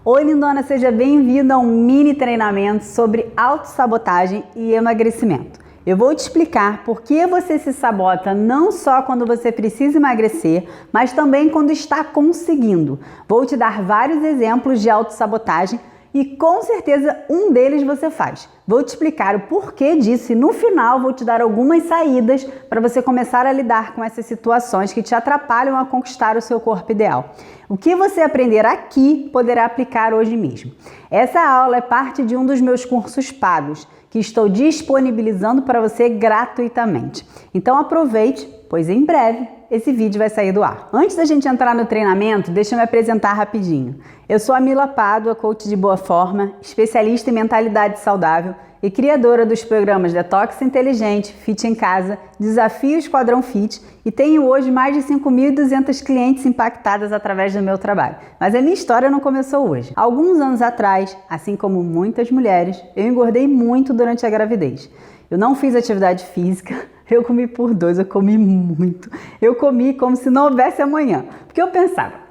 Oi, lindona, seja bem-vindo a um mini treinamento sobre autossabotagem e emagrecimento. Eu vou te explicar por que você se sabota não só quando você precisa emagrecer, mas também quando está conseguindo. Vou te dar vários exemplos de autossabotagem e com certeza um deles você faz. Vou te explicar o porquê disso e no final vou te dar algumas saídas para você começar a lidar com essas situações que te atrapalham a conquistar o seu corpo ideal. O que você aprender aqui poderá aplicar hoje mesmo. Essa aula é parte de um dos meus cursos pagos, que estou disponibilizando para você gratuitamente. Então aproveite, pois em breve esse vídeo vai sair do ar. Antes da gente entrar no treinamento, deixa eu me apresentar rapidinho. Eu sou a Mila Pádua, coach de boa forma, especialista em mentalidade saudável e criadora dos programas Detox Inteligente, Fit em Casa, Desafio Esquadrão Fit e tenho hoje mais de 5.200 clientes impactadas através do meu trabalho. Mas a minha história não começou hoje. Alguns anos atrás, assim como muitas mulheres, eu engordei muito durante a gravidez. Eu não fiz atividade física, eu comi por dois, eu comi muito. Eu comi como se não houvesse amanhã, porque eu pensava,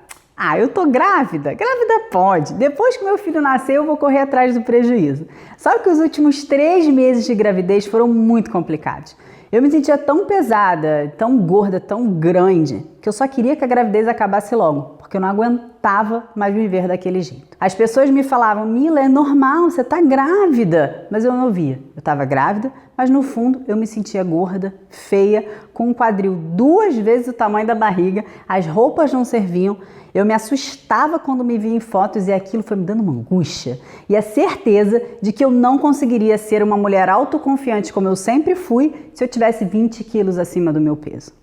eu tô grávida pode. Depois que meu filho nascer, eu vou correr atrás do prejuízo. Só que os últimos 3 meses de gravidez foram muito complicados. Eu me sentia tão pesada, tão gorda, tão grande, que eu só queria que a gravidez acabasse logo, porque eu não aguentava mais viver daquele jeito. As pessoas me falavam, Mila, é normal, você tá grávida. Mas eu não via. Eu tava grávida, mas no fundo eu me sentia gorda, feia, com um quadril 2 vezes o tamanho da barriga, as roupas não serviam. Eu me assustava quando me via em fotos e aquilo foi me dando uma angústia. E a certeza de que eu não conseguiria ser uma mulher autoconfiante como eu sempre fui se eu tivesse 20 quilos acima do meu peso.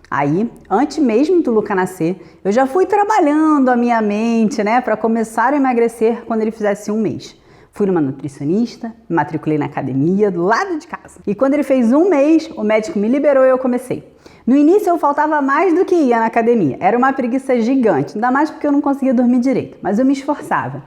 Aí, antes mesmo do Luca nascer, eu já fui trabalhando a minha mente, para começar a emagrecer quando ele fizesse 1 mês. Fui numa nutricionista, me matriculei na academia do lado de casa. E quando ele fez 1 mês, o médico me liberou e eu comecei. No início eu faltava mais do que ia na academia. Era uma preguiça gigante, ainda mais porque eu não conseguia dormir direito, mas eu me esforçava.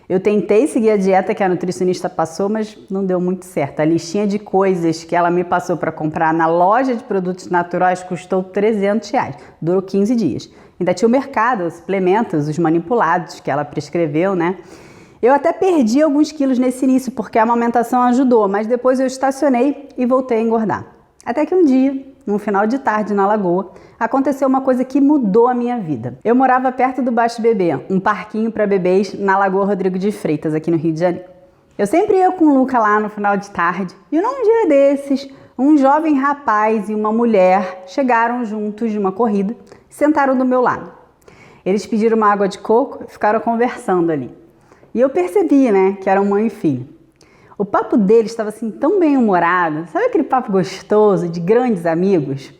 Eu tentei seguir a dieta que a nutricionista passou, mas não deu muito certo. A listinha de coisas que ela me passou para comprar na loja de produtos naturais custou R$300. Durou 15 dias. Ainda tinha o mercado, os suplementos, os manipulados que ela prescreveu, Eu até perdi alguns quilos nesse início, porque a amamentação ajudou, mas depois eu estacionei e voltei a engordar. Até que um dia, num final de tarde na Lagoa, aconteceu uma coisa que mudou a minha vida. Eu morava perto do Baixo Bebê, um parquinho para bebês na Lagoa Rodrigo de Freitas, aqui no Rio de Janeiro. Eu sempre ia com o Luca lá no final de tarde, e num dia desses, um jovem rapaz e uma mulher chegaram juntos de uma corrida e sentaram do meu lado. Eles pediram uma água de coco e ficaram conversando ali. E eu percebi, que eram mãe e filho. O papo deles estava assim tão bem-humorado, sabe aquele papo gostoso de grandes amigos?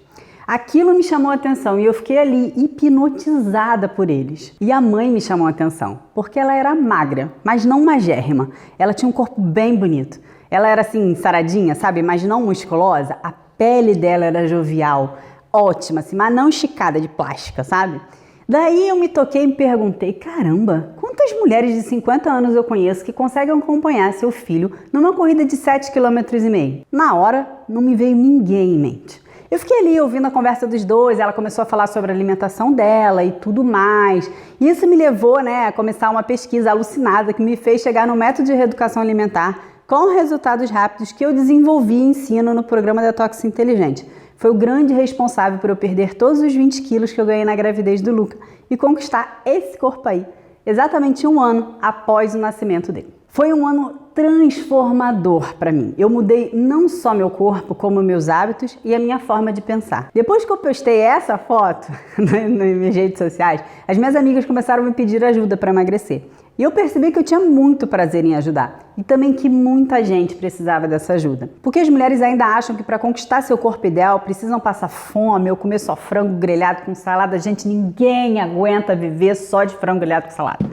Aquilo me chamou a atenção e eu fiquei ali hipnotizada por eles. E a mãe me chamou a atenção, porque ela era magra, mas não magérrima. Ela tinha um corpo bem bonito. Ela era assim, saradinha, sabe? Mas não musculosa. A pele dela era jovial, ótima, assim, mas não esticada de plástica, sabe? Daí eu me toquei e me perguntei, caramba, quantas mulheres de 50 anos eu conheço que conseguem acompanhar seu filho numa corrida de 7,5 km? Na hora, não me veio ninguém em mente. Eu fiquei ali ouvindo a conversa dos dois, ela começou a falar sobre a alimentação dela e tudo mais. E isso me levou, a começar uma pesquisa alucinada que me fez chegar no método de reeducação alimentar com resultados rápidos que eu desenvolvi e ensino no programa Detox Inteligente. Foi o grande responsável por eu perder todos os 20 quilos que eu ganhei na gravidez do Luca e conquistar esse corpo aí, exatamente 1 ano após o nascimento dele. Foi um ano transformador para mim. Eu mudei não só meu corpo, como meus hábitos e a minha forma de pensar. Depois que eu postei essa foto nas minhas redes sociais, as minhas amigas começaram a me pedir ajuda para emagrecer. E eu percebi que eu tinha muito prazer em ajudar e também que muita gente precisava dessa ajuda. Porque as mulheres ainda acham que para conquistar seu corpo ideal precisam passar fome ou comer só frango grelhado com salada. Gente, ninguém aguenta viver só de frango grelhado com salada.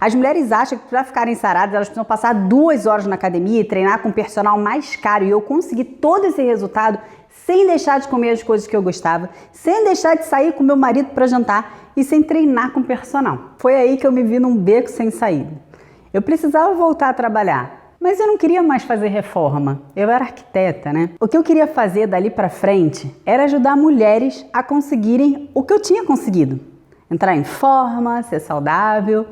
As mulheres acham que para ficarem saradas elas precisam passar 2 horas na academia e treinar com um personal mais caro. E eu consegui todo esse resultado sem deixar de comer as coisas que eu gostava, sem deixar de sair com meu marido para jantar e sem treinar com personal. Foi aí que eu me vi num beco sem saída. Eu precisava voltar a trabalhar, mas eu não queria mais fazer reforma. Eu era arquiteta, O que eu queria fazer dali para frente era ajudar mulheres a conseguirem o que eu tinha conseguido. Entrar em forma, ser saudável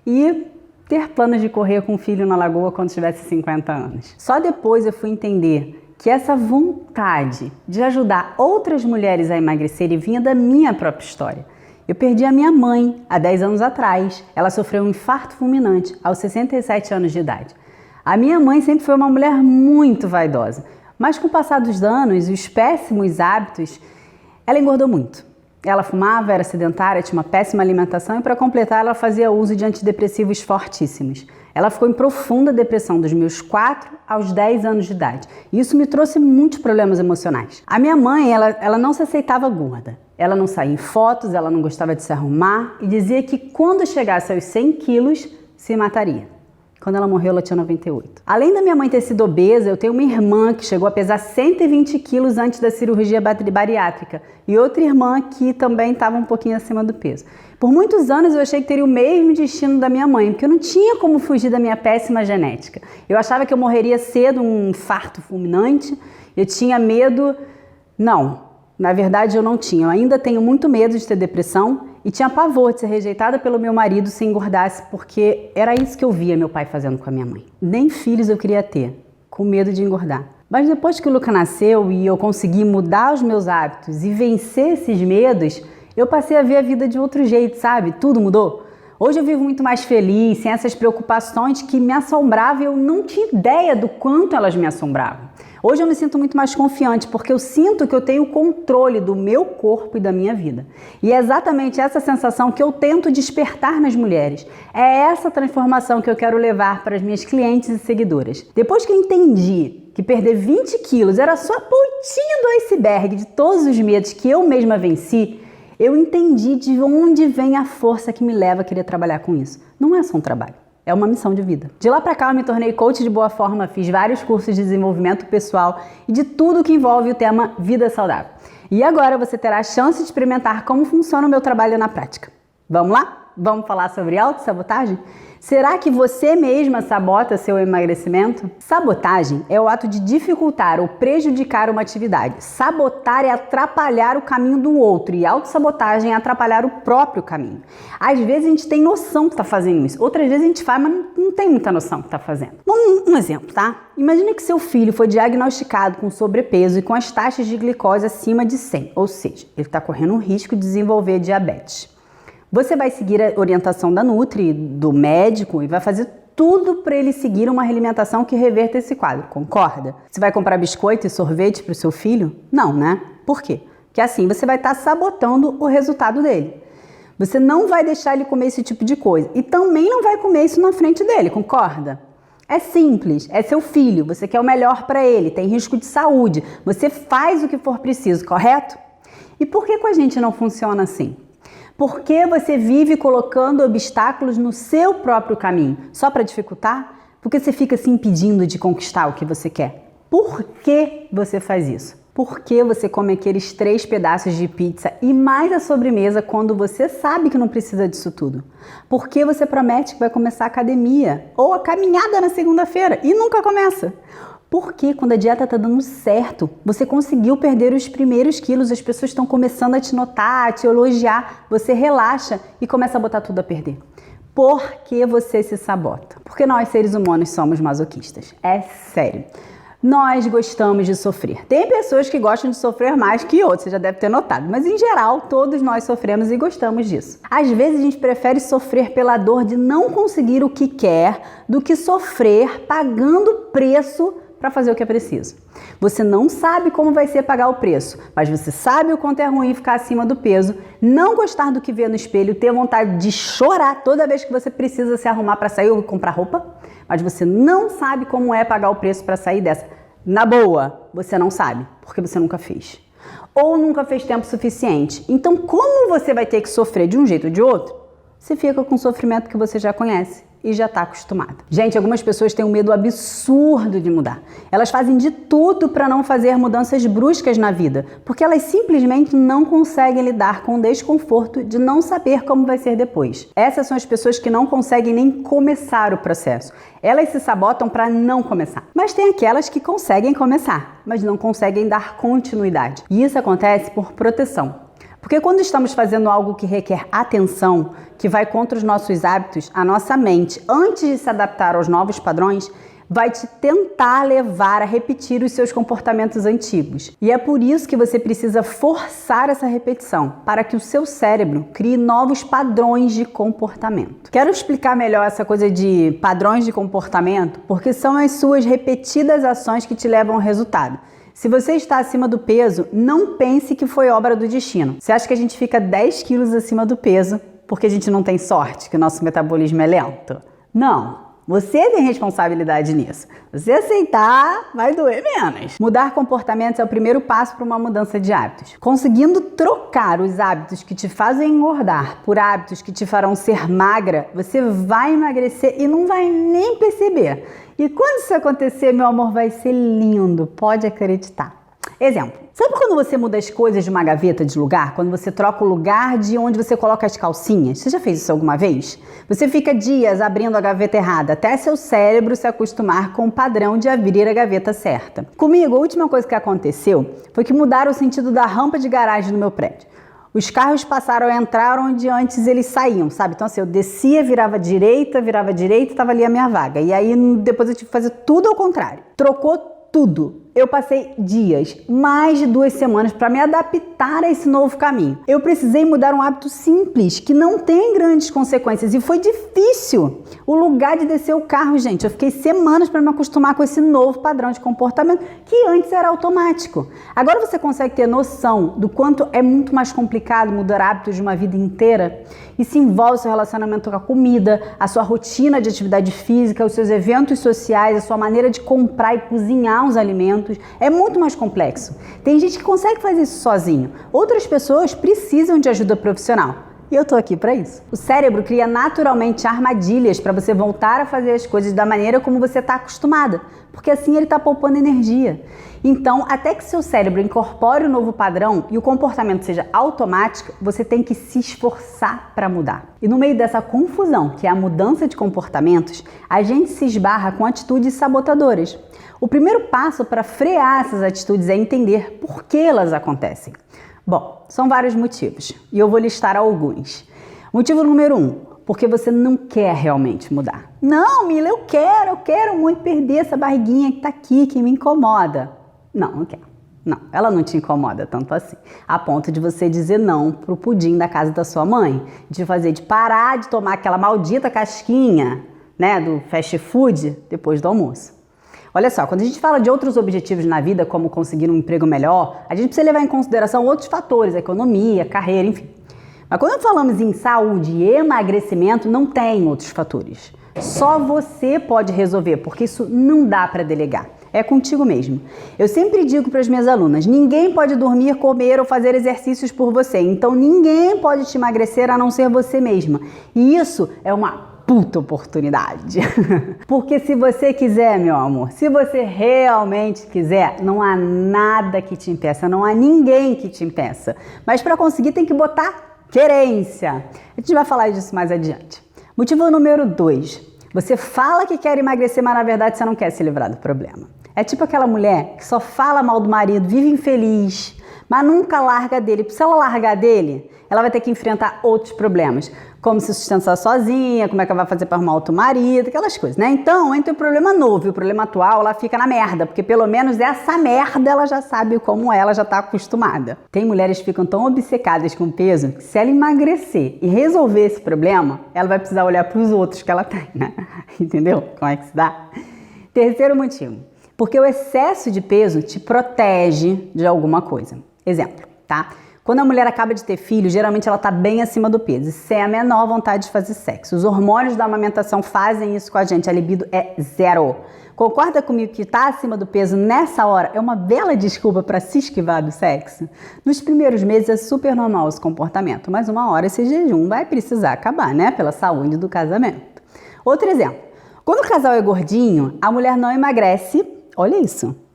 e ter planos de correr com um filho na lagoa quando tivesse 50 anos. Só depois eu fui entender que essa vontade de ajudar outras mulheres a emagrecerem vinha da minha própria história. Eu perdi a minha mãe há 10 anos atrás. Ela sofreu um infarto fulminante aos 67 anos de idade. A minha mãe sempre foi uma mulher muito vaidosa, mas com o passar dos anos e os péssimos hábitos, ela engordou muito. Ela fumava, era sedentária, tinha uma péssima alimentação e, para completar, ela fazia uso de antidepressivos fortíssimos. Ela ficou em profunda depressão dos meus 4 aos 10 anos de idade. E isso me trouxe muitos problemas emocionais. A minha mãe, ela não se aceitava gorda. Ela não saía em fotos, ela não gostava de se arrumar e dizia que quando chegasse aos 100 quilos, se mataria. Quando ela morreu, ela tinha 98. Além da minha mãe ter sido obesa, eu tenho uma irmã que chegou a pesar 120 quilos antes da cirurgia bariátrica e outra irmã que também estava um pouquinho acima do peso. Por muitos anos eu achei que teria o mesmo destino da minha mãe, porque eu não tinha como fugir da minha péssima genética. Eu achava que eu morreria cedo, um infarto fulminante, eu tinha medo... Não, na verdade eu não tinha. Eu ainda tenho muito medo de ter depressão e tinha pavor de ser rejeitada pelo meu marido se engordasse, porque era isso que eu via meu pai fazendo com a minha mãe. Nem filhos eu queria ter, com medo de engordar. Mas depois que o Luca nasceu e eu consegui mudar os meus hábitos e vencer esses medos, eu passei a ver a vida de outro jeito, sabe? Tudo mudou. Hoje eu vivo muito mais feliz, sem essas preocupações que me assombravam e eu não tinha ideia do quanto elas me assombravam. Hoje eu me sinto muito mais confiante porque eu sinto que eu tenho o controle do meu corpo e da minha vida. E é exatamente essa sensação que eu tento despertar nas mulheres. É essa transformação que eu quero levar para as minhas clientes e seguidoras. Depois que eu entendi que perder 20 quilos era só a pontinha do iceberg de todos os medos que eu mesma venci, eu entendi de onde vem a força que me leva a querer trabalhar com isso. Não é só um trabalho. É uma missão de vida. De lá pra cá eu me tornei coach de boa forma, fiz vários cursos de desenvolvimento pessoal e de tudo que envolve o tema vida saudável. E agora você terá a chance de experimentar como funciona o meu trabalho na prática. Vamos lá? Vamos falar sobre autossabotagem? Será que você mesma sabota seu emagrecimento? Sabotagem é o ato de dificultar ou prejudicar uma atividade. Sabotar é atrapalhar o caminho do outro e autossabotagem é atrapalhar o próprio caminho. Às vezes a gente tem noção que está fazendo isso, outras vezes a gente faz, mas não tem muita noção que está fazendo. Um exemplo, tá? Imagina que seu filho foi diagnosticado com sobrepeso e com as taxas de glicose acima de 100, ou seja, ele está correndo um risco de desenvolver diabetes. Você vai seguir a orientação da Nutri, do médico, e vai fazer tudo para ele seguir uma alimentação que reverta esse quadro, concorda? Você vai comprar biscoito e sorvete para o seu filho? Não, né? Por quê? Porque assim você vai estar sabotando o resultado dele. Você não vai deixar ele comer esse tipo de coisa e também não vai comer isso na frente dele, concorda? É simples, é seu filho, você quer o melhor para ele, tem risco de saúde, você faz o que for preciso, correto? E por que com a gente não funciona assim? Por que você vive colocando obstáculos no seu próprio caminho? Só para dificultar? Porque você fica se impedindo de conquistar o que você quer? Por que você faz isso? Por que você come aqueles 3 pedaços de pizza e mais a sobremesa quando você sabe que não precisa disso tudo? Por que você promete que vai começar a academia ou a caminhada na segunda-feira e nunca começa? Porque quando a dieta está dando certo, você conseguiu perder os primeiros quilos, as pessoas estão começando a te notar, a te elogiar, você relaxa e começa a botar tudo a perder. Por que você se sabota? Porque nós, seres humanos, somos masoquistas. É sério. Nós gostamos de sofrer. Tem pessoas que gostam de sofrer mais que outras, você já deve ter notado, mas em geral, todos nós sofremos e gostamos disso. Às vezes a gente prefere sofrer pela dor de não conseguir o que quer do que sofrer pagando preço para fazer o que é preciso. Você não sabe como vai ser pagar o preço, mas você sabe o quanto é ruim ficar acima do peso, não gostar do que vê no espelho, ter vontade de chorar toda vez que você precisa se arrumar para sair ou comprar roupa, mas você não sabe como é pagar o preço para sair dessa. Na boa, você não sabe, porque você nunca fez. Ou nunca fez tempo suficiente. Então, como você vai ter que sofrer de um jeito ou de outro? Você fica com o sofrimento que você já conhece e já está acostumada. Gente, algumas pessoas têm um medo absurdo de mudar. Elas fazem de tudo para não fazer mudanças bruscas na vida, porque elas simplesmente não conseguem lidar com o desconforto de não saber como vai ser depois. Essas são as pessoas que não conseguem nem começar o processo. Elas se sabotam para não começar. Mas tem aquelas que conseguem começar, mas não conseguem dar continuidade. E isso acontece por proteção. Porque quando estamos fazendo algo que requer atenção, que vai contra os nossos hábitos, a nossa mente, antes de se adaptar aos novos padrões, vai te tentar levar a repetir os seus comportamentos antigos. E é por isso que você precisa forçar essa repetição, para que o seu cérebro crie novos padrões de comportamento. Quero explicar melhor essa coisa de padrões de comportamento, porque são as suas repetidas ações que te levam ao resultado. Se você está acima do peso, não pense que foi obra do destino. Você acha que a gente fica 10 quilos acima do peso porque a gente não tem sorte, que o nosso metabolismo é lento? Não. Você tem responsabilidade nisso. Você aceitar, vai doer menos. Mudar comportamentos é o primeiro passo para uma mudança de hábitos. Conseguindo trocar os hábitos que te fazem engordar por hábitos que te farão ser magra, você vai emagrecer e não vai nem perceber. E quando isso acontecer, meu amor, vai ser lindo, pode acreditar. Exemplo, sabe quando você muda as coisas de uma gaveta de lugar? Quando você troca o lugar de onde você coloca as calcinhas? Você já fez isso alguma vez? Você fica dias abrindo a gaveta errada, até seu cérebro se acostumar com o padrão de abrir a gaveta certa. Comigo, a última coisa que aconteceu foi que mudaram o sentido da rampa de garagem no meu prédio. Os carros passaram a entrar onde antes eles saíam, sabe? Então assim, eu descia, virava direita, estava ali a minha vaga. E aí depois eu tive que fazer tudo ao contrário. Trocou tudo. Eu passei dias, mais de 2 semanas, para me adaptar a esse novo caminho. Eu precisei mudar um hábito simples, que não tem grandes consequências, e foi difícil. O lugar de descer o carro, gente, eu fiquei semanas para me acostumar com esse novo padrão de comportamento, que antes era automático. Agora você consegue ter noção do quanto é muito mais complicado mudar hábitos de uma vida inteira? Isso envolve seu relacionamento com a comida, a sua rotina de atividade física, os seus eventos sociais, a sua maneira de comprar e cozinhar os alimentos. É muito mais complexo. Tem gente que consegue fazer isso sozinho. Outras pessoas precisam de ajuda profissional. E eu tô aqui para isso. O cérebro cria naturalmente armadilhas para você voltar a fazer as coisas da maneira como você está acostumada, porque assim ele está poupando energia. Então, até que seu cérebro incorpore o novo padrão e o comportamento seja automático, você tem que se esforçar para mudar. E no meio dessa confusão, que é a mudança de comportamentos, a gente se esbarra com atitudes sabotadoras. O primeiro passo para frear essas atitudes é entender por que elas acontecem. Bom, são vários motivos e eu vou listar alguns. Motivo número 1, porque você não quer realmente mudar. Não, Mila, eu quero muito perder essa barriguinha que tá aqui, que me incomoda. Não quero. Não, ela não te incomoda tanto assim, a ponto de você dizer não pro pudim da casa da sua mãe, de parar de tomar aquela maldita casquinha, né, do fast food depois do almoço. Olha só, quando a gente fala de outros objetivos na vida, como conseguir um emprego melhor, a gente precisa levar em consideração outros fatores, a economia, carreira, enfim. Mas quando falamos em saúde e emagrecimento, não tem outros fatores. Só você pode resolver, porque isso não dá para delegar. É contigo mesmo. Eu sempre digo para as minhas alunas, ninguém pode dormir, comer ou fazer exercícios por você. Então ninguém pode te emagrecer a não ser você mesma. E isso é uma puta oportunidade. Porque se você quiser, meu amor, se você realmente quiser, não há nada que te impeça, não há ninguém que te impeça. Mas para conseguir tem que botar querência. A gente vai falar disso mais adiante. Motivo número 2. Você fala que quer emagrecer, mas na verdade você não quer se livrar do problema. É tipo aquela mulher que só fala mal do marido, vive infeliz, mas nunca larga dele. Se ela largar dele, ela vai ter que enfrentar outros problemas, como se sustentar sozinha, como é que ela vai fazer para arrumar outro marido, aquelas coisas, né? Então, entre o problema novo e o problema atual, ela fica na merda, porque pelo menos essa merda ela já sabe como ela já está acostumada. Tem mulheres que ficam tão obcecadas com o peso que se ela emagrecer e resolver esse problema, ela vai precisar olhar para os outros que ela tem, né? Entendeu? Como é que se dá? Terceiro motivo, porque o excesso de peso te protege de alguma coisa. Exemplo, tá? Quando a mulher acaba de ter filho, geralmente ela tá bem acima do peso, sem a menor vontade de fazer sexo. Os hormônios da amamentação fazem isso com a gente, a libido é zero. Concorda comigo que tá acima do peso nessa hora é uma bela desculpa para se esquivar do sexo? Nos primeiros meses é super normal esse comportamento, mas uma hora esse jejum vai precisar acabar, né? Pela saúde do casamento. Outro exemplo, quando o casal é gordinho, a mulher não emagrece, olha isso.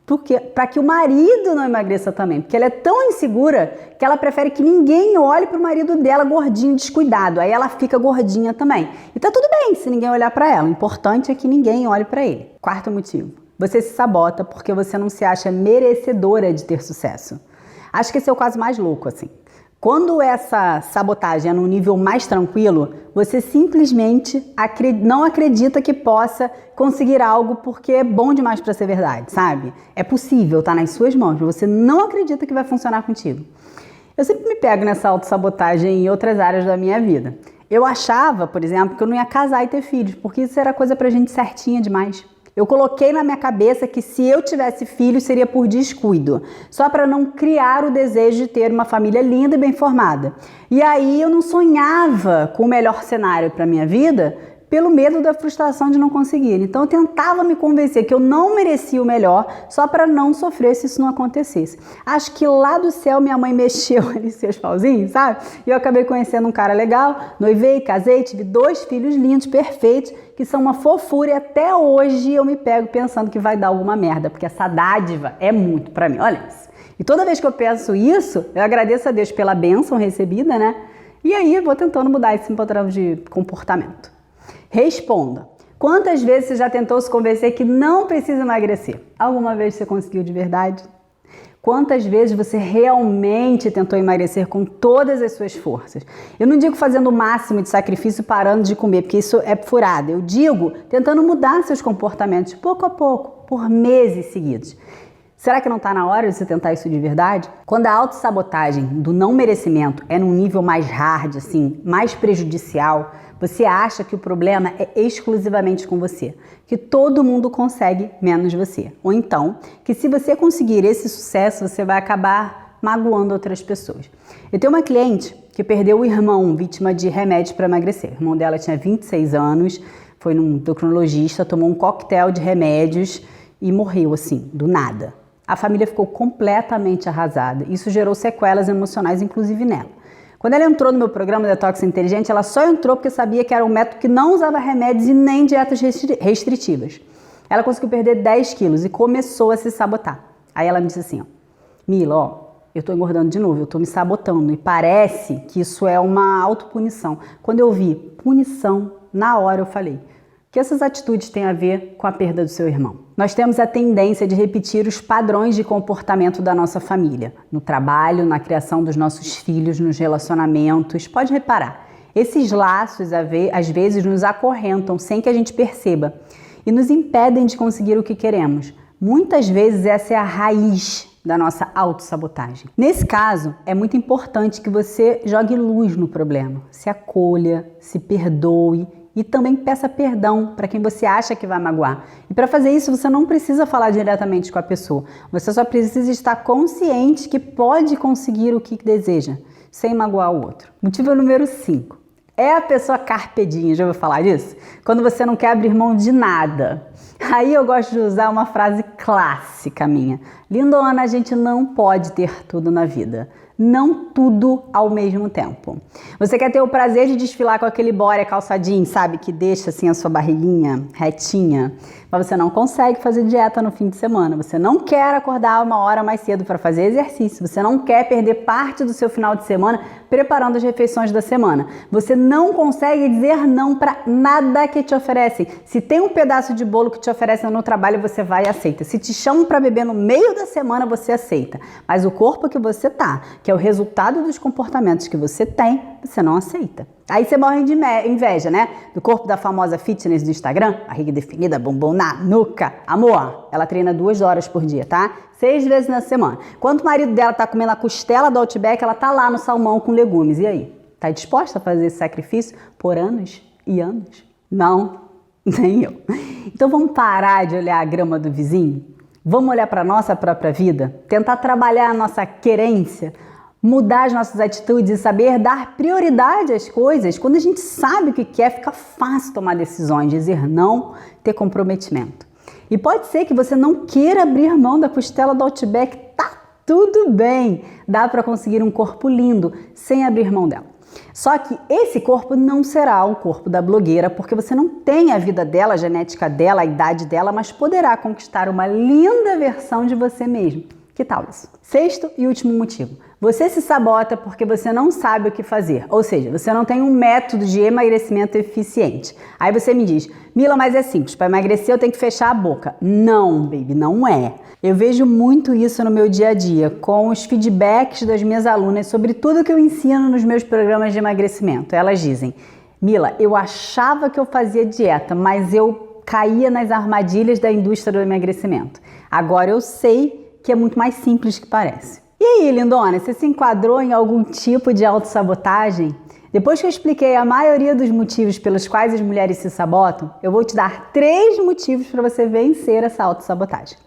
Para que o marido não emagreça também, porque ela é tão insegura que ela prefere que ninguém olhe para o marido dela gordinho, descuidado, aí ela fica gordinha também. E tá tudo bem se ninguém olhar para ela, o importante é que ninguém olhe para ele. Quarto motivo, você se sabota porque você não se acha merecedora de ter sucesso. Acho que esse é o caso mais louco, assim. Quando essa sabotagem é num nível mais tranquilo, você simplesmente não acredita que possa conseguir algo porque é bom demais para ser verdade, sabe? É possível, tá nas suas mãos, mas você não acredita que vai funcionar contigo. Eu sempre me pego nessa autossabotagem em outras áreas da minha vida. Eu achava, por exemplo, que eu não ia casar e ter filhos, porque isso era coisa pra gente certinha demais. Eu coloquei na minha cabeça que se eu tivesse filhos seria por descuido, só para não criar o desejo de ter uma família linda e bem formada. E aí eu não sonhava com o melhor cenário para minha vida pelo medo da frustração de não conseguir. Então eu tentava me convencer que eu não merecia o melhor só para não sofrer se isso não acontecesse. Acho que lá do céu minha mãe mexeu ali seus pauzinhos, sabe? E eu acabei conhecendo um cara legal, noivei, casei, tive 2 filhos lindos, perfeitos, que são uma fofura e até hoje eu me pego pensando que vai dar alguma merda, porque essa dádiva é muito para mim. Olha isso. E toda vez que eu penso isso, eu agradeço a Deus pela bênção recebida, né? E aí eu vou tentando mudar esse padrão de comportamento. Responda. Quantas vezes você já tentou se convencer que não precisa emagrecer? Alguma vez você conseguiu de verdade? Quantas vezes você realmente tentou emagrecer com todas as suas forças? Eu não digo fazendo o máximo de sacrifício parando de comer, porque isso é furada. Eu digo tentando mudar seus comportamentos pouco a pouco, por meses seguidos. Será que não está na hora de você tentar isso de verdade? Quando a autossabotagem do não merecimento é num nível mais hard, assim, mais prejudicial, você acha que o problema é exclusivamente com você, que todo mundo consegue menos você. Ou então, que se você conseguir esse sucesso, você vai acabar magoando outras pessoas. Eu tenho uma cliente que perdeu o irmão vítima de remédios para emagrecer. O irmão dela tinha 26 anos, foi num endocrinologista, tomou um coquetel de remédios e morreu assim, do nada. A família ficou completamente arrasada. Isso gerou sequelas emocionais, inclusive nela. Quando ela entrou no meu programa Detox Inteligente, ela só entrou porque sabia que era um método que não usava remédios e nem dietas restritivas. Ela conseguiu perder 10 quilos e começou a se sabotar. Aí ela me disse assim, ó, Mila, ó, eu tô engordando de novo, eu tô me sabotando e parece que isso é uma autopunição. Quando eu vi punição, na hora eu falei, o que essas atitudes têm a ver com a perda do seu irmão? Nós temos a tendência de repetir os padrões de comportamento da nossa família, no trabalho, na criação dos nossos filhos, nos relacionamentos. Pode reparar, esses laços às vezes nos acorrentam sem que a gente perceba e nos impedem de conseguir o que queremos. Muitas vezes essa é a raiz da nossa autossabotagem. Nesse caso, é muito importante que você jogue luz no problema, se acolha, se perdoe, e também peça perdão para quem você acha que vai magoar. E para fazer isso, você não precisa falar diretamente com a pessoa. Você só precisa estar consciente que pode conseguir o que deseja, sem magoar o outro. Motivo número 5. É a pessoa carpe diem, já ouviu falar disso? Quando você não quer abrir mão de nada. Aí eu gosto de usar uma frase clássica minha. Lindona, a gente não pode ter tudo na vida. Não tudo ao mesmo tempo. Você quer ter o prazer de desfilar com aquele body calçadinho, sabe? Que deixa assim a sua barriguinha retinha. Mas você não consegue fazer dieta no fim de semana. Você não quer acordar 1 hora mais cedo para fazer exercício. Você não quer perder parte do seu final de semana preparando as refeições da semana. Você não consegue dizer não para nada que te oferecem. Se tem um pedaço de bolo que te oferecem no trabalho, você vai e aceita. Se te chamam para beber no meio da semana, você aceita. Mas o corpo que você tá, que é o resultado dos comportamentos que você tem, você não aceita. Aí você morre de inveja, né? Do corpo da famosa fitness do Instagram, barriga definida, bumbum na nuca. Amor, ela treina 2 horas por dia, tá? 6 vezes na semana. Quando o marido dela tá comendo a costela do Outback, ela tá lá no salmão com legumes. E aí? Tá disposta a fazer esse sacrifício por anos e anos? Não, nem eu. Então vamos parar de olhar a grama do vizinho? Vamos olhar para a nossa própria vida? Tentar trabalhar a nossa querência? Mudar as nossas atitudes e saber dar prioridade às coisas. Quando a gente sabe o que quer, fica fácil tomar decisões, dizer não, ter comprometimento. E pode ser que você não queira abrir mão da costela do Outback, tá tudo bem. Dá para conseguir um corpo lindo sem abrir mão dela. Só que esse corpo não será o corpo da blogueira, porque você não tem a vida dela, a genética dela, a idade dela, mas poderá conquistar uma linda versão de você mesmo. Que tal isso? 6º e último motivo. Você se sabota porque você não sabe o que fazer, ou seja, você não tem um método de emagrecimento eficiente. Aí você me diz, Mila, mas é simples, para emagrecer eu tenho que fechar a boca. Não, baby, não é. Eu vejo muito isso no meu dia a dia, com os feedbacks das minhas alunas sobre tudo que eu ensino nos meus programas de emagrecimento. Elas dizem, Mila, eu achava que eu fazia dieta, mas eu caía nas armadilhas da indústria do emagrecimento. Agora eu sei que é muito mais simples que parece. E aí, lindona, você se enquadrou em algum tipo de autossabotagem? Depois que eu expliquei a maioria dos motivos pelos quais as mulheres se sabotam, eu vou te dar 3 motivos para você vencer essa autossabotagem.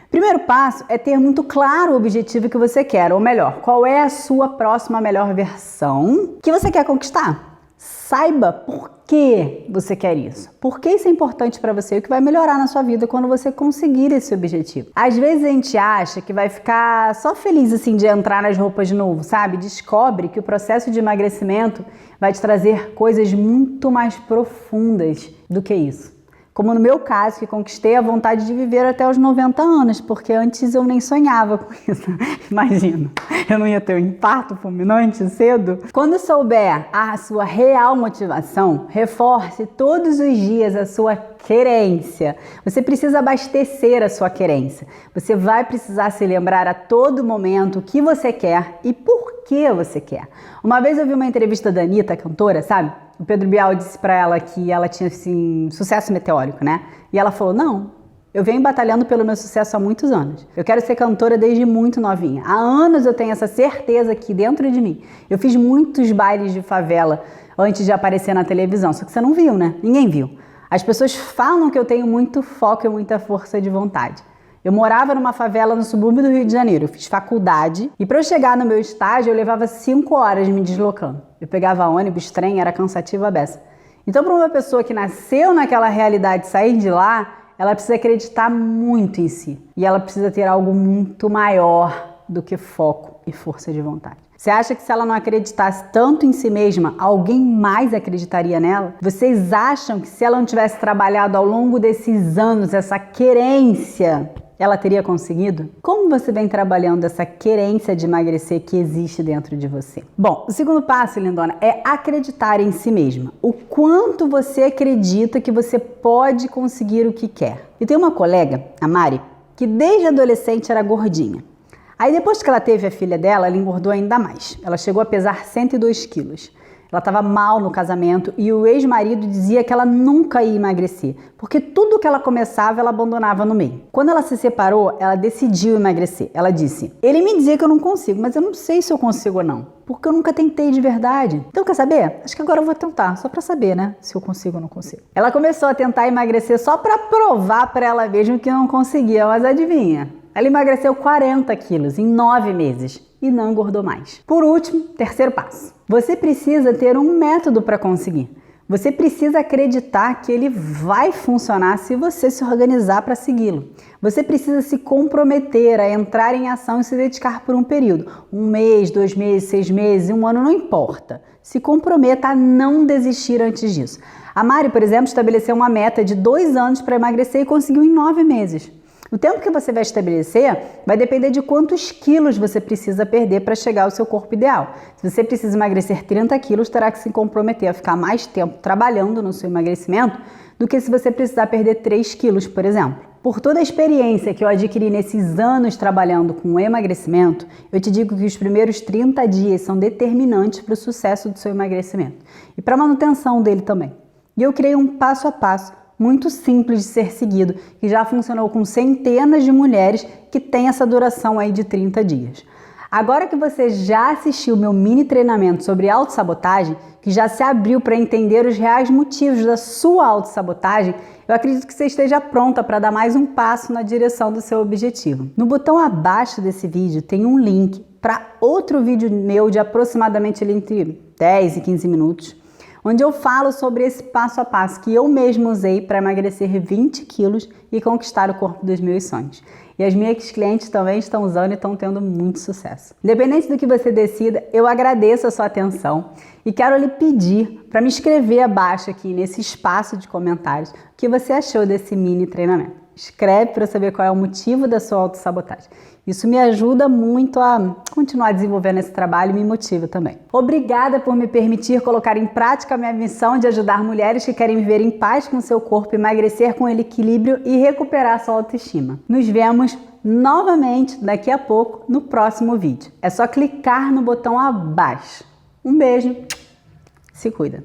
Primeiro passo é ter muito claro o objetivo que você quer, ou melhor, qual é a sua próxima melhor versão que você quer conquistar. Saiba por que você quer isso. Por que isso é importante para você e o que vai melhorar na sua vida quando você conseguir esse objetivo. Às vezes a gente acha que vai ficar só feliz assim de entrar nas roupas de novo, sabe? Descobre que o processo de emagrecimento vai te trazer coisas muito mais profundas do que isso. Como no meu caso, que conquistei a vontade de viver até os 90 anos, porque antes eu nem sonhava com isso. Imagina, eu não ia ter um infarto fulminante cedo? Quando souber a sua real motivação, reforce todos os dias a sua querência. Você precisa abastecer a sua querência. Você vai precisar se lembrar a todo momento o que você quer e por que você quer. Uma vez eu vi uma entrevista da Anitta, cantora, sabe? O Pedro Bial disse pra ela que ela tinha, assim, sucesso meteórico, né? E ela falou, não, eu venho batalhando pelo meu sucesso há muitos anos. Eu quero ser cantora desde muito novinha. Há anos eu tenho essa certeza aqui dentro de mim. Eu fiz muitos bailes de favela antes de aparecer na televisão, só que você não viu, né? Ninguém viu. As pessoas falam que eu tenho muito foco e muita força de vontade. Eu morava numa favela no subúrbio do Rio de Janeiro, eu fiz faculdade e para eu chegar no meu estágio eu levava 5 horas me deslocando. Eu pegava ônibus, trem, era cansativo a beça. Então para uma pessoa que nasceu naquela realidade sair de lá, ela precisa acreditar muito em si e ela precisa ter algo muito maior do que foco e força de vontade. Você acha que se ela não acreditasse tanto em si mesma, alguém mais acreditaria nela? Vocês acham que se ela não tivesse trabalhado ao longo desses anos essa querência, ela teria conseguido? Como você vem trabalhando essa querência de emagrecer que existe dentro de você? Bom, o segundo passo, lindona, é acreditar em si mesma. O quanto você acredita que você pode conseguir o que quer. E tem uma colega, a Mari, que desde adolescente era gordinha. Aí depois que ela teve a filha dela, ela engordou ainda mais. Ela chegou a pesar 102 quilos. Ela estava mal no casamento e o ex-marido dizia que ela nunca ia emagrecer, porque tudo que ela começava, ela abandonava no meio. Quando ela se separou, ela decidiu emagrecer. Ela disse, ele me dizia que eu não consigo, mas eu não sei se eu consigo ou não, porque eu nunca tentei de verdade. Então, quer saber? Acho que agora eu vou tentar, só para saber, né, se eu consigo ou não consigo. Ela começou a tentar emagrecer só para provar para ela mesma que não conseguia, mas adivinha? Ela emagreceu 40 quilos em 9 meses e não engordou mais. Por último, terceiro passo. Você precisa ter um método para conseguir. Você precisa acreditar que ele vai funcionar se você se organizar para segui-lo. Você precisa se comprometer a entrar em ação e se dedicar por um período. 1 mês, 2 meses, 6 meses, 1 ano, não importa. Se comprometa a não desistir antes disso. A Mari, por exemplo, estabeleceu uma meta de 2 anos para emagrecer e conseguiu em 9 meses. O tempo que você vai estabelecer vai depender de quantos quilos você precisa perder para chegar ao seu corpo ideal. Se você precisa emagrecer 30 quilos, terá que se comprometer a ficar mais tempo trabalhando no seu emagrecimento do que se você precisar perder 3 quilos, por exemplo. Por toda a experiência que eu adquiri nesses anos trabalhando com emagrecimento, eu te digo que os primeiros 30 dias são determinantes para o sucesso do seu emagrecimento e para a manutenção dele também. E eu criei um passo a passo muito simples de ser seguido, que já funcionou com centenas de mulheres que tem essa duração aí de 30 dias. Agora que você já assistiu meu mini treinamento sobre autossabotagem, que já se abriu para entender os reais motivos da sua autossabotagem, eu acredito que você esteja pronta para dar mais um passo na direção do seu objetivo. No botão abaixo desse vídeo tem um link para outro vídeo meu de aproximadamente entre 10 e 15 minutos, onde eu falo sobre esse passo a passo que eu mesmo usei para emagrecer 20 quilos e conquistar o corpo dos meus sonhos. E as minhas clientes também estão usando e estão tendo muito sucesso. Independente do que você decida, eu agradeço a sua atenção e quero lhe pedir para me escrever abaixo aqui nesse espaço de comentários o que você achou desse mini treinamento. Escreve para saber qual é o motivo da sua autossabotagem. Isso me ajuda muito a continuar desenvolvendo esse trabalho e me motiva também. Obrigada por me permitir colocar em prática a minha missão de ajudar mulheres que querem viver em paz com seu corpo, emagrecer com equilíbrio e recuperar sua autoestima. Nos vemos novamente daqui a pouco no próximo vídeo. É só clicar no botão abaixo. Um beijo, se cuida!